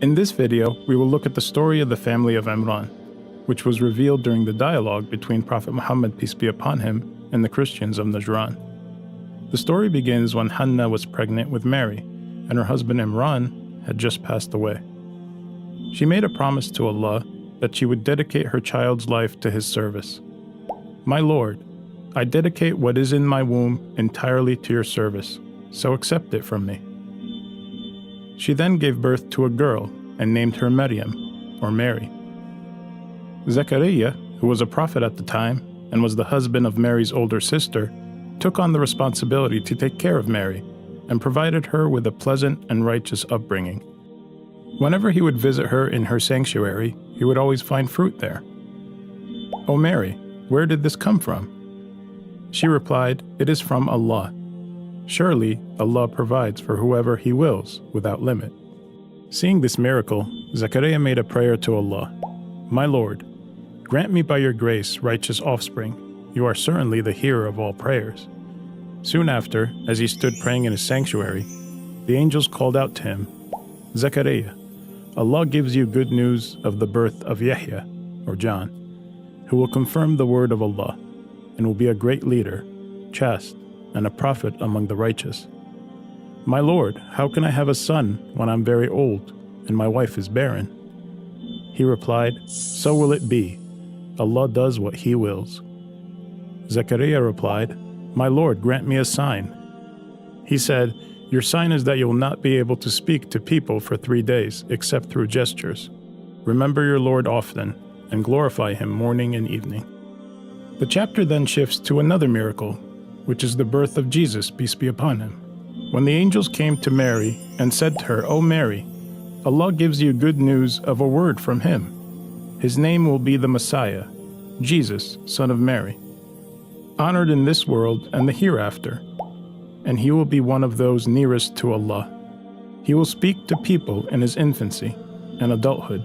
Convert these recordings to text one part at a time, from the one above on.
In this video, we will look at the story of the family of Imrân, which was revealed during the dialogue between Prophet Muhammad, peace be upon him, and the Christians of Najran. The story begins when Hannah was pregnant with Mary, and her husband Imrân had just passed away. She made a promise to Allah that she would dedicate her child's life to His service. "My Lord, I dedicate what is in my womb entirely to your service, so accept it from me." She then gave birth to a girl and named her Maryam, or Mary. Zechariah, who was a prophet at the time and was the husband of Mary's older sister, took on the responsibility to take care of Mary and provided her with a pleasant and righteous upbringing. Whenever he would visit her in her sanctuary, he would always find fruit there. "O Mary, where did this come from?" She replied, "It is from Allah. Surely Allah provides for whoever He wills without limit." Seeing this miracle, Zechariah made a prayer to Allah. "My Lord, grant me by your grace righteous offspring. You are certainly the hearer of all prayers." Soon after, as he stood praying in his sanctuary, the angels called out to him, "Zechariah, Allah gives you good news of the birth of Yahya, or John, who will confirm the word of Allah, and will be a great leader, chaste, and a prophet among the righteous. My Lord, how can I have a son when I'm very old, and my wife is barren?" He replied, "So will it be. Allah does what He wills." Zechariah replied, "My Lord, grant me a sign." He said, "Your sign is that you will not be able to speak to people for 3 days except through gestures. Remember your Lord often, and glorify Him morning and evening." The chapter then shifts to another miracle, which is the birth of Jesus, peace be upon him. When the angels came to Mary and said to her, "O Mary, Allah gives you good news of a word from Him. His name will be the Messiah, Jesus, son of Mary, honored in this world and the hereafter, and He will be one of those nearest to Allah. He will speak to people in His infancy and adulthood,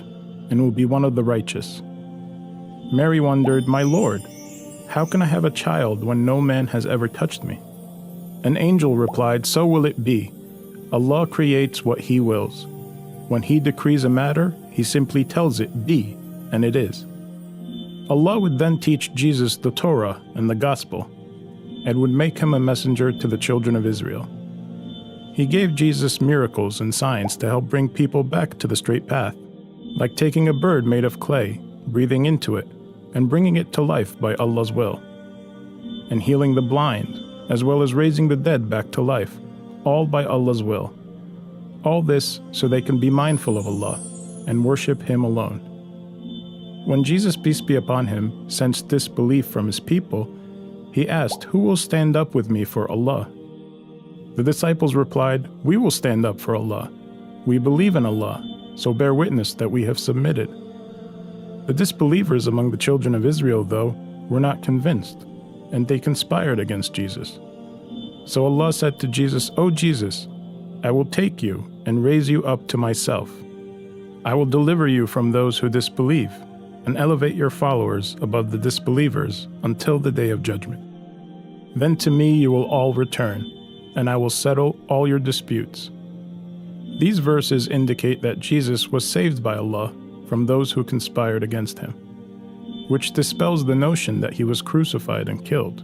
and will be one of the righteous." Mary wondered, "My Lord, how can I have a child when no man has ever touched me?" An angel replied, "So will it be. Allah creates what He wills. When He decrees a matter, He simply tells it be, and it is." Allah would then teach Jesus the Torah and the Gospel, and would make Him a messenger to the children of Israel. He gave Jesus miracles and signs to help bring people back to the straight path, like taking a bird made of clay, breathing into it, and bringing it to life by Allah's will, and healing the blind, as well as raising the dead back to life, all by Allah's will. All this so they can be mindful of Allah and worship Him alone. When Jesus, peace be upon Him, sensed disbelief from His people, He asked, "Who will stand up with me for Allah?" The disciples replied, "We will stand up for Allah. We believe in Allah, so bear witness that we have submitted." The disbelievers among the children of Israel, though, were not convinced, and they conspired against Jesus. So Allah said to Jesus, "O Jesus, I will take you and raise you up to myself. I will deliver you from those who disbelieve, and elevate your followers above the disbelievers until the day of judgment. Then to me you will all return, and I will settle all your disputes." These verses indicate that Jesus was saved by Allah from those who conspired against Him, which dispels the notion that He was crucified and killed.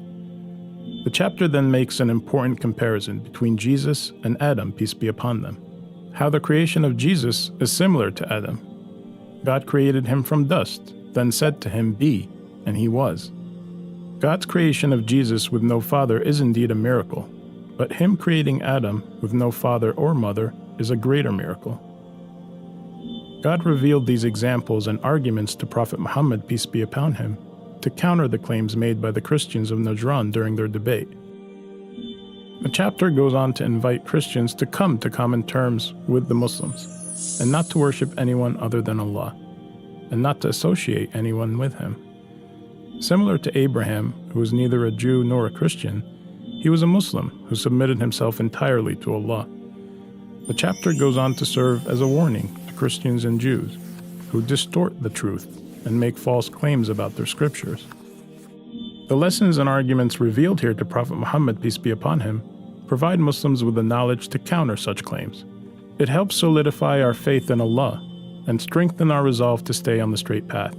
The chapter then makes an important comparison between Jesus and Adam, peace be upon them. How the creation of Jesus is similar to Adam. God created him from dust, then said to him, "Be," and he was. God's creation of Jesus with no father is indeed a miracle, but Him creating Adam with no father or mother is a greater miracle. God revealed these examples and arguments to Prophet Muhammad, peace be upon him, to counter the claims made by the Christians of Najran during their debate. The chapter goes on to invite Christians to come to common terms with the Muslims, and not to worship anyone other than Allah, and not to associate anyone with Him. Similar to Abraham, who was neither a Jew nor a Christian, he was a Muslim who submitted himself entirely to Allah. The chapter goes on to serve as a warning to Christians and Jews who distort the truth and make false claims about their scriptures. The lessons and arguments revealed here to Prophet Muhammad, peace be upon him, provide Muslims with the knowledge to counter such claims, It helps solidify our faith in Allah and strengthen our resolve to stay on the straight path.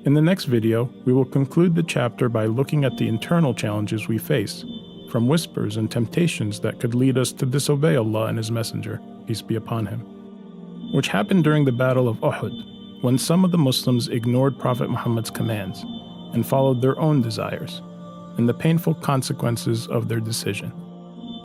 In the next video, we will conclude the chapter by looking at the internal challenges we face, from whispers and temptations that could lead us to disobey Allah and His Messenger, peace be upon him, which happened during the Battle of Uhud, when some of the Muslims ignored Prophet Muhammad's commands and followed their own desires, and the painful consequences of their decision.